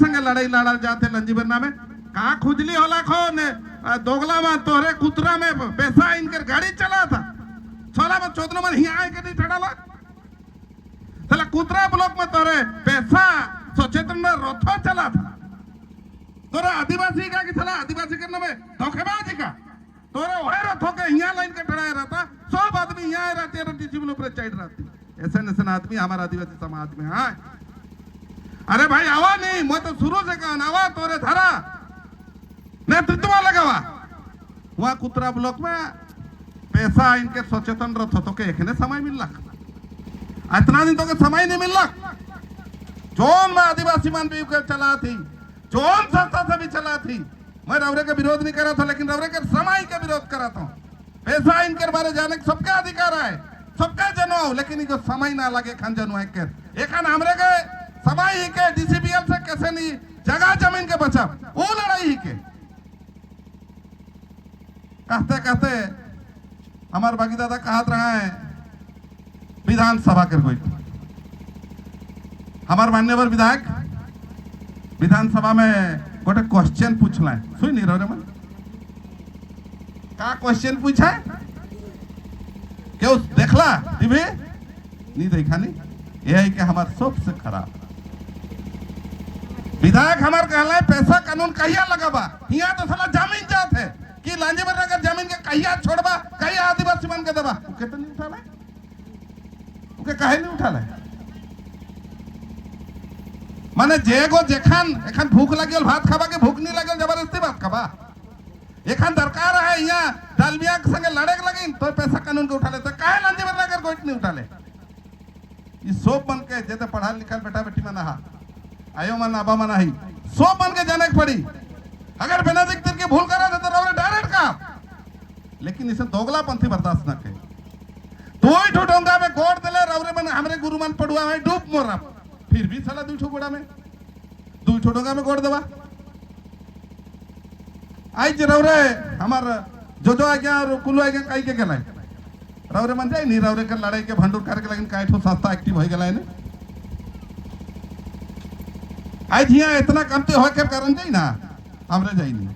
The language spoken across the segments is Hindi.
संगे लड़ाई लड़ा जाते लंजीबर नामे का खुजली होला खो ने दोगला में तोहरे कुतरा में पैसा इनकर गाड़ी चला था छोला में चौदह में हिया आए के नहीं ठड़ाला चला कुतरा ब्लॉक में तोरे पैसा सचेतन में रथो चला था तोरे आदिवासी का कि चला आदिवासी करने में धोखेबाजी का तोरे ओहे रथो के हिया लाइन के ठड़ाया रहता सब आदमी हिया आए रहते हैं जीवन ऊपर चढ़ रहती ऐसे नसन आदमी हमारा आदिवासी समाज में हाँ अरे भाई आवा नहीं मैं तो शुरू से कहा आवा तोरे धरा नेतृत्व लगावा वहां कुतरा ब्लॉक में पैसा इनके सचेतन रथ तो के एक समय मिल रहा इतना दिन तो के समय नहीं मिल रहा जोन में आदिवासी मान भी चला थी जोन संस्था से भी चला थी मैं रवरे का विरोध नहीं करा था लेकिन रवरे के समय का विरोध करा था पैसा इनके बारे जाने के सबका अधिकार है सबका जनो लेकिन इनको समय ना लगे खान जनो एक हमरे के समय ही के डीसीबीएल से कैसे नहीं जगह जमीन के बचा वो लड़ाई ही के कहते कहते हमारे बागी दादा कहत रहा है विधानसभा के कोई हमारे मान्यवर विधायक विधानसभा में गोटे क्वेश्चन पूछला है सुन नहीं रहे मन का क्वेश्चन पूछा क्यों देखला टीवी नहीं देखा नहीं यही के हमारे सबसे खराब विधायक हमारे कहला है पैसा कानून कहिया लगाबा यहाँ तो साला जमीन जात है कि लांजीबर नगर जमीन के कहिया छोड़बा कहिया आदिवासी मन के देबा ओके तो नहीं उठाला ओके काहे नहीं उठाला माने जेगो जेखान एखान भूख लागल भात खाबा के भूख नहीं लागल जबरदस्ती भात खाबा एखान दरकार है यहाँ डालबिया के संगे लड़े के लगिन तो पैसा कानून के उठा ले तो काहे लांजीबर नगर गोट नहीं उठा ले ये सब बन के जेते पढ़ा लिखल बेटा बेटी में नहा आयो मन आबा मन ही सब बन के जाने की पड़ी अगर बिना दिक्कत के भूल करा तो रवरे डायरेक्ट का लेकिन इसे दोगला पंथी बर्दाश्त न के दो ही ठोडोंगा में गोड़ दले रवरे मन हमरे गुरु मन पड़ुआ में डूब मोरा फिर भी साला दू ठोगोड़ा में दू ठोडोंगा में गोड़ देवा आज रवरे हमार जो आ गया और कुलू आ गया काई के गलाय रवरे मन जाए नहीं रवरे के लड़ाई के भंडूर करके लेकिन काई ठो संस्था एक्टिव हो गया है आज यहाँ इतना कमते हो के कारण जाई ना हमरे जाई नहीं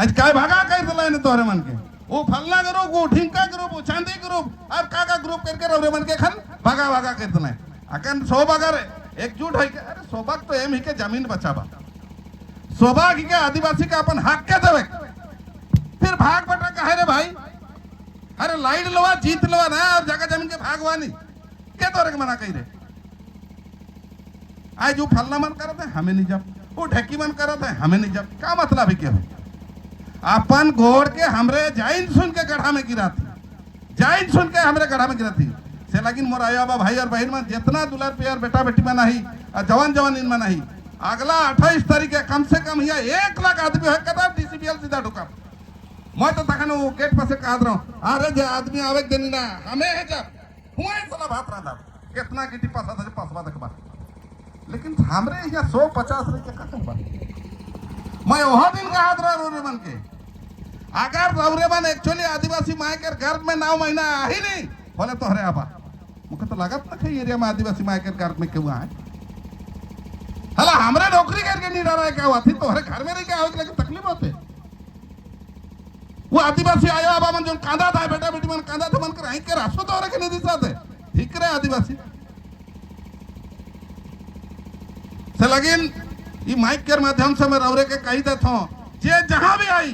आज काय भागा कर दिला ने तोरे मन के वो फलना ग्रुप वो ठिंका ग्रुप वो चांदी ग्रुप और काका ग्रुप करके रवरे मन के खन भागा भागा कर दिला अकन सोबागर एकजुट है के अरे सोबाग तो एम ही के जमीन बचाबा सोबाग ही के आदिवासी का अपन हक के देवे फिर भाग बटा कहे रे भाई अरे लाइट लवा जीत लवा ना और जगह जमीन के भागवानी के तोरे के मना कही रे आज जो फलना मन करते हैं हमें नहीं जब वो ढकी मन करते हैं हमें नहीं जब क्या मतलब है क्या अपन गोड़ के हमरे जाइन सुन के गढ़ा में गिरा थी जाइन सुन के हमरे गढ़ा में गिरा थी से लेकिन मोर आया बा भाई और बहन में जितना दुलार प्यार बेटा बेटी में नहीं जवान जवान इन में नहीं अगला 28 तारीख कम से कम यहाँ 1 लाख आदमी है कदा डीसीबीएल सीधा ढुका मैं तो तखन वो गेट पर से कह रहा हूँ अरे जो आदमी आवे देनी ना हमें है जब हुआ साला भात रहा कितना गिटी पासा था पासवा देखबा लेकिन हमरे यहाँ 150 रुपये खत्म बन मैं वह दिन का हाथ रहा रौरे मन के अगर रौरे मन एक्चुअली आदिवासी माय के घर में 9 महीना आ ही नहीं बोले तो हरे आबा मुझे तो लागत ना कहीं एरिया में आदिवासी माय के घर में क्यों आए हला हमरे नौकरी करके नहीं डरा है क्या हुआ थी तो हरे घर में रह के आओगे लेकिन तकलीफ होते वो आदिवासी आया आबा मन जो कांदा था बेटा बेटी मन कांदा था मन कर के रास्ते तो हरे के नहीं दिशा थे ठीक रहे आदिवासी से लगिन ये माइक के माध्यम से मैं रवरे के कही देता हूँ जे जहां भी आई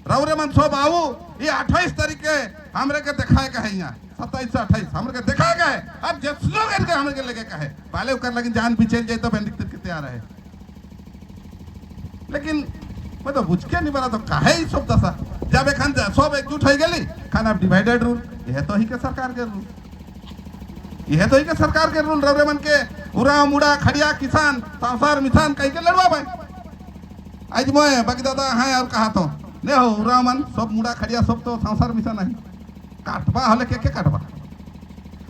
रवरे मन सब आओ ये 28 तारीख के हमरे के दिखाए का है यहाँ 27 से 28 हमरे के दिखाए का है अब जिस लोग इनके हमरे के लेके कहे पहले कर लेकिन जान भी चल जाए तो बैंडिक तक तैयार है लेकिन मैं तो बुझ के नहीं बना तो काहे ही सब दशा जब एक सब एकजुट हो गई खाना डिवाइडेड रूल यह तो ही के सरकार के रूल यह तो ही के सरकार के रूल रवरे मन के उरा मुड़ा खड़िया किसान संसार मिसान कहीं के लड़वा भाई आज मैं बाकी दादा हाँ और कहा तो नहीं हो उरा मन सब मुड़ा खड़िया सब तो संसार मिसान नहीं काटवा हले के काटवा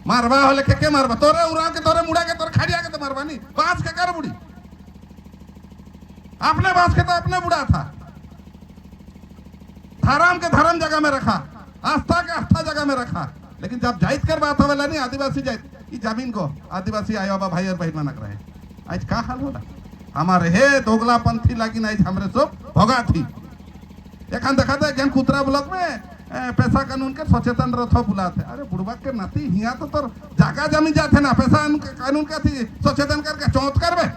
मारवा हले के मारवा तोरे उरा के तोरे मुड़ा के तोरे खड़िया के तो मारवा नहीं बांस के कर बुड़ी अपने बांस के तो अपने बुड़ा था धर्म के धर्म जगह में रखा आस्था के आस्था जगह में रखा लेकिन जब जाइत कर बात होवेला नहीं आदिवासी जाइत जमीन को आदिवासी आया भाई और बहन मानक रहे आज का हाल होला हमारे हे दोगलापंथी लागिन आज हमरे सब भगा थी एखान देखा था ज्ञान कुतरा ब्लॉक में पैसा कानून के सचेतन रथ बुलाते अरे बुढ़वा के नाती हिया तो तोर जागा जमी जाते ना पैसा कानून का थी सचेतन करके चौथ करबे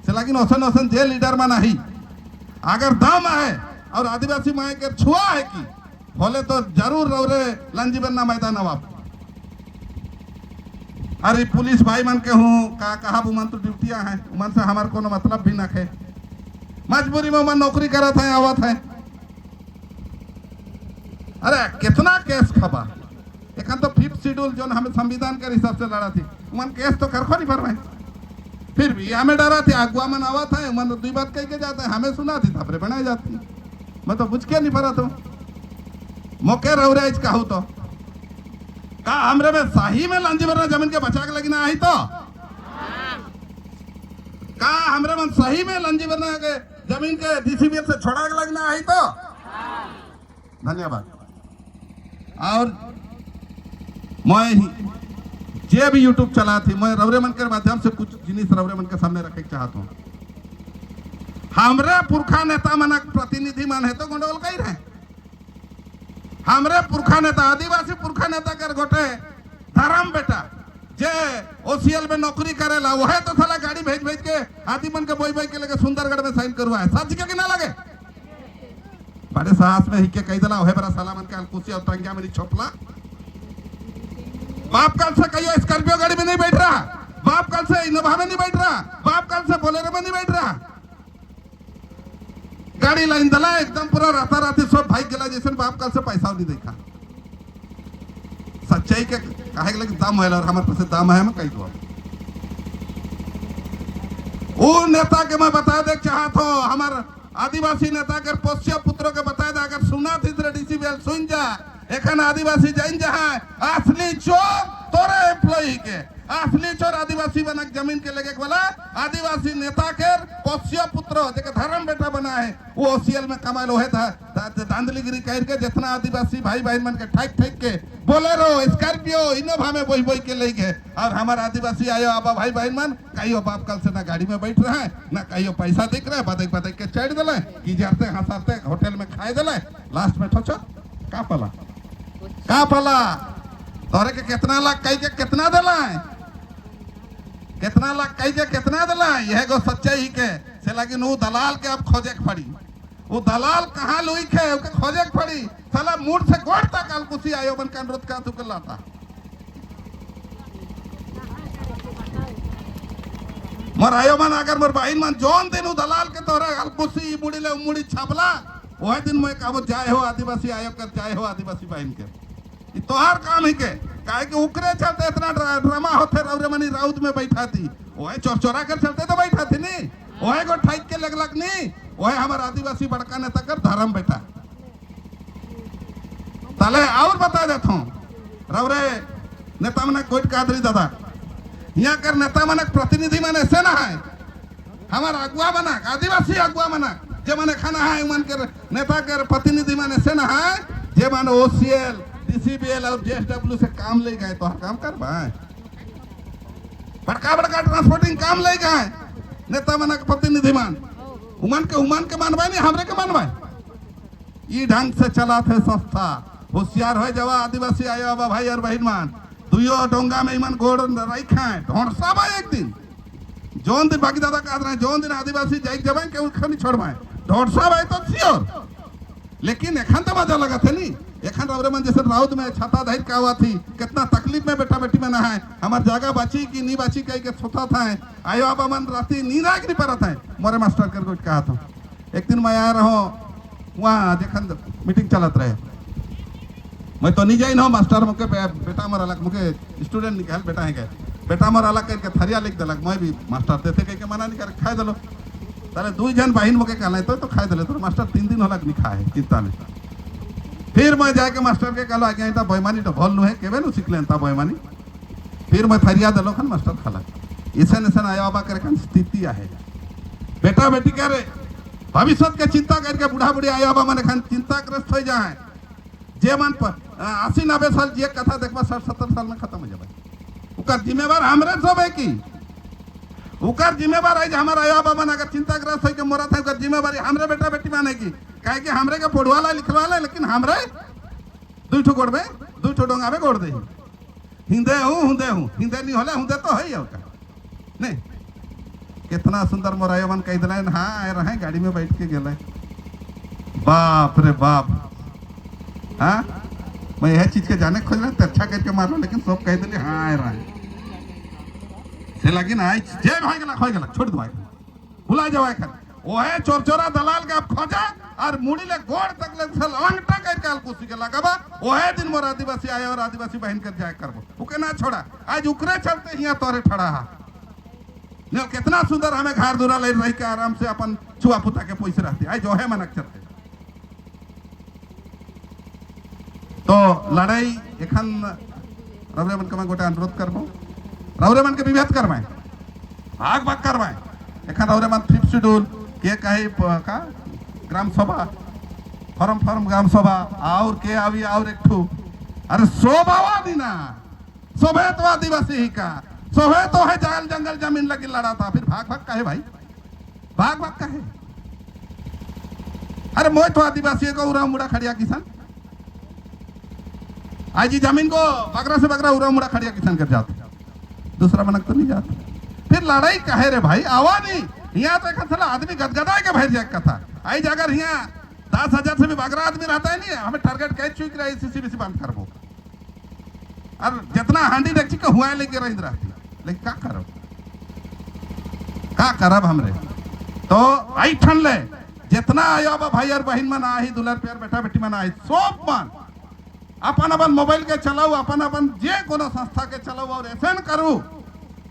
से लेकिन ओसन ओसन जे लीडर में नहीं अगर दम है और आदिवासी माए के छुआ है कि बोले तो जरूर रौरे लंजीबन ना मैदान नवाब अरे पुलिस भाई मन के हूँ कहा बुमन तो ड्यूटियां हैं उमन से हमारे को मतलब भी ना है मजबूरी में मन नौकरी करत है आवत है अरे कितना केस खबा एक तो 5th शेड्यूल जो हमें संविधान के हिसाब से लड़ा थी मन केस तो कर नहीं पर फिर भी हमें डरा थी अगुआ मन आवा था मन दुई बात कह के जाते हैं हमें सुना थी थपरे बनाई जाती मैं तो बुझ के नहीं पड़ा तो मौके रह रहे कहूँ तो का हमरे में सही में लांजी भरना जमीन के बचा के लगना आई तो का हमरे में सही में लांजी भरना के जमीन के डीसीबीएल से छोड़ा के लगना आई तो धन्यवाद और मैं जे भी यूट्यूब चला थी मैं रवरे मन के माध्यम से कुछ जिनिस रवरे मन के सामने रखे चाहता हूँ हमरे पुरखा नेता मन प्रतिनिधि मन है तो गोंडोल कही रहे हमरे पुरखा नेता आदिवासी पुरखा नेता कर गोटे धर्म बेटा जे ओसीएल में नौकरी करेला वह तो साला गाड़ी भेज भेज के आदि मन के बोई बोई के लगे सुंदरगढ़ में साइन करवाए सच के ना लगे बड़े साहस में हिके कही दिला ओहे बड़ा साला मन के अलकुसी और टंगिया में छोपला बाप कल से कहियो स्कॉर्पियो गाड़ी में नहीं बैठ रहा बाप कल से इनोवा में नहीं बैठ रहा बाप कल से बोलेरो में नहीं बैठ रहा गाड़ी लाइन दला एकदम पूरा राता राती सब भाई गेला जैसे बाप कल से पैसा नहीं देखा सच्चाई के काहे लगे दाम है और हमारे पास दाम है मैं कही दो वो नेता के मैं बता दे चाहता हूँ हमारे आदिवासी नेता के पोष्य पुत्रों के बता दे अगर सुना थी डीसीबीएल सुन जा एखन आदिवासी जाइन जहाँ असली चोर तोरे एम्प्लॉई के असली चोर आदिवासी बनक जमीन के लगे वाला आदिवासी नेता के पोष्य पुत्र जेके धर्म बेटा बना है वो ओसीएल में कमाल होए था धांधलीगिरी कर के जितना आदिवासी भाई बहन मन के ठेक ठेक के बोलेरो स्कॉर्पियो इनोवा में बोई बोई के ले गए और हमारे आदिवासी आयो आबा भाई बहन मन कहियो बाप कल से ना गाड़ी में बैठ रहा है ना कहियो पैसा दिख रहा है बदक बदक के चढ़ दिले की जरते हंसाते होटल में खाए दिले लास्ट में ठोचो का पला तोरे के कितना लाख कही के कितना दिला कितना लाख कही के कितना दिला यह गो सच्चाई के से लेकिन वो दलाल के अब खोजे के पड़ी वो दलाल कहाँ लुई के उके खोजे के पड़ी साला मूड से गोड़ तक अलकुसी आयो बन का अनुरोध का तू लाता मोर आयो मन अगर मोर बहन मन जोन दिन वो दलाल के तोरा अलकुसी मुड़ी ले मुड़ी छापला वह दिन मैं कहो जाए हो आदिवासी आयोग कर जाए हो आदिवासी बहन के तोहार काम ही के काहे कि उकरे चलते इतना ड्रामा होते रौरे मनी राउत में बैठा थी वह चोरा कर चलते तो बैठा थी नहीं वह को ठाइक के लग नहीं वह हमारा आदिवासी बड़का नेता कर धर्म बेटा ताले और बता देता हूँ रौरे नेता मन कोई कादरी दादा यहाँ कर नेता मन प्रतिनिधि मन ऐसे ना है हमारा अगुआ बना आदिवासी अगुआ बना जे माने खाना है मन के नेता के प्रतिनिधि मन ऐसे ना है जे माने ओसीएल डीसीबीएल और जेएसडब्ल्यू से काम ले गए तो काम कर पाए बड़का बड़का ट्रांसपोर्टिंग काम ले गए नेता मन के प्रतिनिधि मान उमन के मानवाए नहीं हमरे के मानवाए ये ढंग से चला थे संस्था होशियार हो जवा आदिवासी आयो बा भाई और बहन मान दुयो डोंगा में इमन गोड़ रखा है ढोंसा बा एक दिन जोन दिन बाकी दादा कह रहे जोन दिन आदिवासी जाइक जब के उखनी छोड़वाए ढोंसा बा तो सियोर लेकिन एखन तो मजा लगा थे नहीं एखन रवरे मन जैसे राउत में छाता धैर का हुआ थी कितना तकलीफ में बेटा बेटी में ना है हमार जगह बची कि नहीं बची कहीं के सोता था आयो अब मन राती नींद आग नहीं पड़ा था मोरे मास्टर कर कुछ कहा था एक दिन मैं आ रहा हूँ वहाँ जखन मीटिंग चलत रहे मैं तो नहीं जाइन हो मास्टर मुके बेटा मोर अलग मुके स्टूडेंट निकाल बेटा है बेटा मोर अलग करके थरिया लिख दिलक मैं भी मास्टर देते कह के मना नहीं कर खाए दिलो तारे दुई जन बहन मुके कहला तो खाए दिले तो मास्टर 3 दिन होलक नहीं खाए चिंता में फिर मैं जाके मास्टर के कहलो आगे इता बेईमानी तो भल नु है केबे नु सिखलेन ता बेईमानी फिर मैं थरिया दिलो खन मास्टर खाला ऐसा ऐसा आया बाबा करे खन स्थिति आहे बेटा बेटी करे भविष्य के चिंता करके बूढ़ा बूढ़ी आया बाबा मन खन चिंताग्रस्त हो जाए जे मन 80-90 साल जे कथा देखबा 60-70 साल में खत्म हो जाए ओकर जिम्मेवार हमरे सब है की उकर जिम्मेवार है हमारा आया बाबा अगर चिंताग्रस्त है कि मोरा था उकर जिम्मेवारी हमरे बेटा बेटी माने की काहे कि हमरे के पढ़वाला लिखवाला लेकिन हमरे दुई ठो गोड़ में दुई ठो डोंगा में गोड़ दे हिंदे हूँ हिंदे नहीं होले हुंदे तो है ही होगा नहीं कितना सुंदर मोरायवन कह दिला हाँ आए रहे गाड़ी में बैठ के गए बाप रे बाप हाँ मैं यह चीज के जाने खोज रहा अच्छा करके मारो लेकिन सब कह दिले हाँ आए रहे से लगी ना जे भाई गला खोज गला छोड़ दो भाई भुला जाओ कर वो है चोर चोरा दलाल के आप खोजा और मुड़ी ले गोड़ तक ले लंगटा करके अलकुसी के लगाबा वो है दिन मोर आदिवासी आए और आदिवासी बहन कर जाए करबो उके ना छोड़ा आज उकरे चलते हिया तोरे ठड़ा हा ने कितना सुंदर हमें घर दूरा ले रही के आराम से अपन छुआ पुता के पैसे रहते आज जो है मनक चलते तो लड़ाई एखन रवरे मन के मैं गोटे अनुरोध करबो रवरे मन के विभेद करवाए भाग भाग करवाए एखन रवरे मन 5th शेड्यूल के कहे का ग्राम सभा फॉर्म ग्राम सभा और के आवी और एक ठू अरे शोभावा दी ना शोभे तो आदिवासी ही का शोभे तो है जाल जंगल जमीन लगी लड़ा था फिर भाग भाग कहे भाई भाग भाग कहे अरे मोह तो आदिवासी को उरा मुड़ा खड़िया किसान आज जमीन को बगरा से बगरा उरा मुड़ा खड़िया किसान कर जाते दूसरा मनक तो नहीं जाता फिर लड़ाई कहे रे भाई आवा नहीं यहाँ तो एक आदमी गदगदा के भर जाए कथा आई अगर यहाँ 10,000 से भी बगरा आदमी रहता है नहीं हमें टारगेट कैच चुक रहा है सीसी बंद करबो और जितना हांडी डेक्ची का हुआ लेके रही रहती लेकिन का करब हमरे तो आई ठन ले जितना आयो भाई और बहन मन आई दुलार प्यार बेटा बेटी मन आई सब मन अपन अपन मोबाइल के चलाऊ अपन अपन जे कोनो संस्था के चलाऊ और ऐसा करू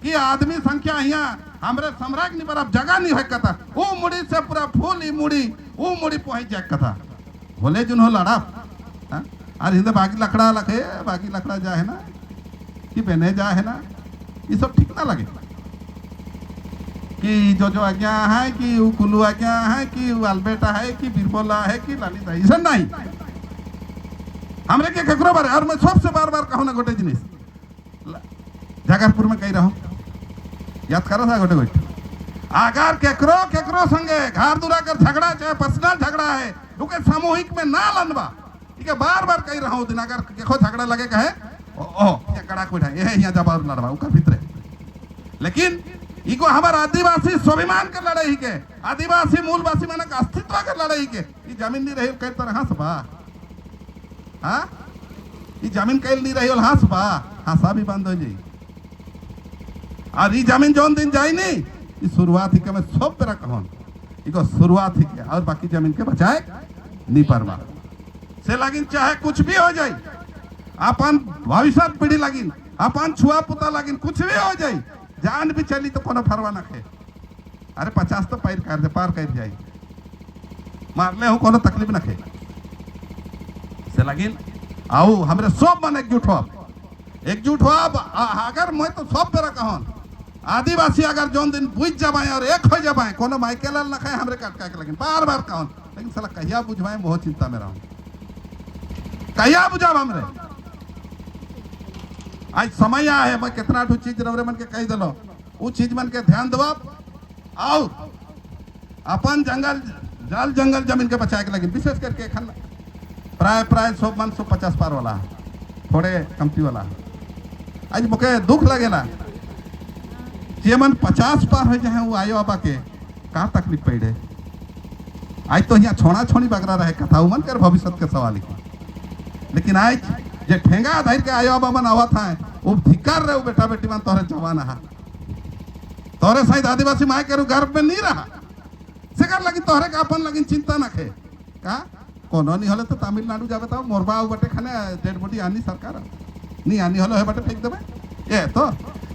कि आदमी संख्या यहाँ हमरे सम्राट नहीं पर जगह नहीं है कथा वो मुड़ी से पूरा फूल ही मुड़ी वो मुड़ी पहुंच जाए कथा बोले जुन हो लड़ा और हिंदे बाकी लकड़ा लखे बाकी लकड़ा जा है ना कि बने जा है ना ये सब ठीक ना लगे कि जो आज्ञा है कि वो कुल्लू आज्ञा है कि वो अल्बेटा है कि बिरबोला है कि ललिता ऐसा नहीं हमरे के ककरो बारे और मैं सबसे बार बार कहूँ ना गोटे जिनिस जगरपुर में कही रहो याद करो था गोटे गोटे अगर केकरो संगे घर दूरा कर झगड़ा चाहे पर्सनल झगड़ा है उनके सामूहिक में ना लनबा ठीक है बार बार कही रहा हूँ दिन अगर देखो झगड़ा लगे कहे ये कड़ाक बैठा ये यहाँ जवाब लड़वा उनका भितरे लेकिन इको हमारे आदिवासी स्वाभिमान के लड़ाई के आदिवासी मूलवासी माना का अस्तित्व के लड़ाई के ये जमीन नहीं रही कई तरह हंस बा हाँ ये जमीन कैल नहीं रही हंस बा हंसा भी बंद हो जाए और ये जमीन जौन दिन जाए नहीं ये शुरुआत ही के मैं सब तरह कहूँ इको शुरुआत ही के और बाकी जमीन के बचाए नहीं परवा से लगिन चाहे कुछ भी हो जाए अपन भविष्य पीढ़ी लगिन अपन छुआ पुता लगिन कुछ भी हो जाए जान भी चली तो कोनो फरवा न खे अरे 50 तो पार कर जाए मारले हो कोनो तकलीफ न खे से लगिन आओ हमरे सब मन एकजुट हो अगर मैं तो सब तरह कहूँ आदिवासी अगर जौन दिन बुझ जाए और एक हो जाए कोनो माइकेल न खाए हमरे काट लगिन बार बार कहूँ लेकिन साला कहिया बुझवाए बहुत चिंता में रहूँ कहिया बुझाब हमरे आज समय है मैं कितना ठू चीज रवरे मन के कह दिलो वो चीज मन के ध्यान दबा और अपन जंगल जमीन के बचाए के लगे विशेष करके प्राय 150 पार वाला थोड़े कमती वाला आज मुके दुख लगेला जे मन 50 पार हो जाए वो आयो बाबा के का तकलीफ पड़े आज तो यहाँ छोड़ा छोड़ी बगरा रहे कथा मन कर भविष्य के सवाल लेकिन आज जे ठेंगा धर के आयो बाबा आवत है वो धिकार रहे बेटा बेटी मन तोहरे जवान है तोहरे शायद आदिवासी माए के गर्भ में नहीं रहा सेकर लगी तोहरे का अपन लगी चिंता न खे का कोनो नहीं होले तो तमिलनाडु जाबे तो मोरबा बटे खाने डेड बॉडी आनी सरकार नहीं आनी होले है बटे फेंक देबे ये तो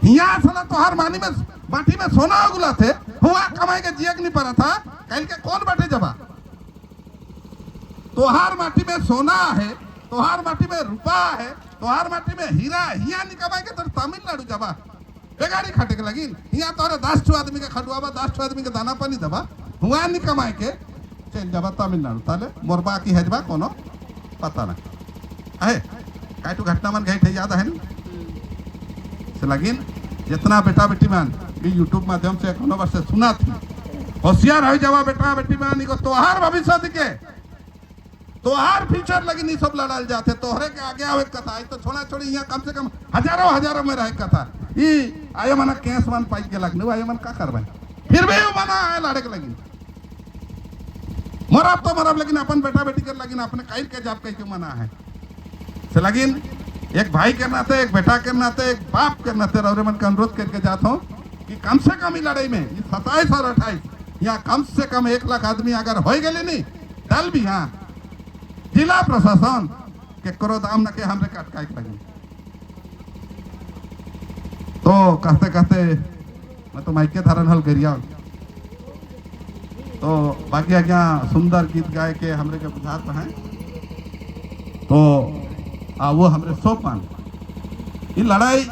हिया साला तोहर मानी में माटी में सोना उगला थे हुआ कमाई के जियक नहीं पड़ा था कल के कौन बटे जबा तोहार माटी में सोना है तोहार माटी में रुपा है तोहार माटी में हीरा हिया नहीं कमाए के तो तमिलनाडु जबा बेगाड़ी खाटे के लगी यहाँ तोहरे 10 आदमी के खटुआबा 10 आदमी के दाना पानी दबा हुआ नहीं कमाए के चल जाबा तमिलनाडु ताले मोरबा की हेजबा कोनो पता ना है काटू घटना मन गई थे याद है से लगिन जितना बेटा बेटी मन भी यूट्यूब माध्यम से कोनो वर्ष सुना थी। होशियार हो जावा बेटा बेटी बहनी को, तोहार भविष्य दिखे, तोहार फ्यूचर लगी नहीं सब लड़ाल जाते, तोहरे के आगे आवे कथा। तो छोड़ा छोड़ी यहाँ कम से कम हजारों हजारों में रहे कथा। ई आये मना केस मान पाई के लगने आये मन का करवाए, फिर भी मना आए लड़े के लगी मरब तो मरब, लेकिन अपन बेटा बेटी कर लगिन अपने काइल के जाप कह के मना है से लगिन। एक भाई के नाते, एक बेटा के नाते, एक बाप के नाते रौरे मन का अनुरोध करके जाता हूँ कि कम से कम ही लड़ाई में 27 और 28 यहाँ कम से कम 1 लाख आदमी अगर हो गए नहीं दल भी, हाँ जिला प्रशासन के करो दाम न के हमरे कटकाई लगी। तो कहते कहते मैं तो माइके धारण हल करिया, तो बाकी आज्ञा सुंदर गीत गाय के हमरे के बुझात हैं। तो वो हमरे सोपान ये लड़ाई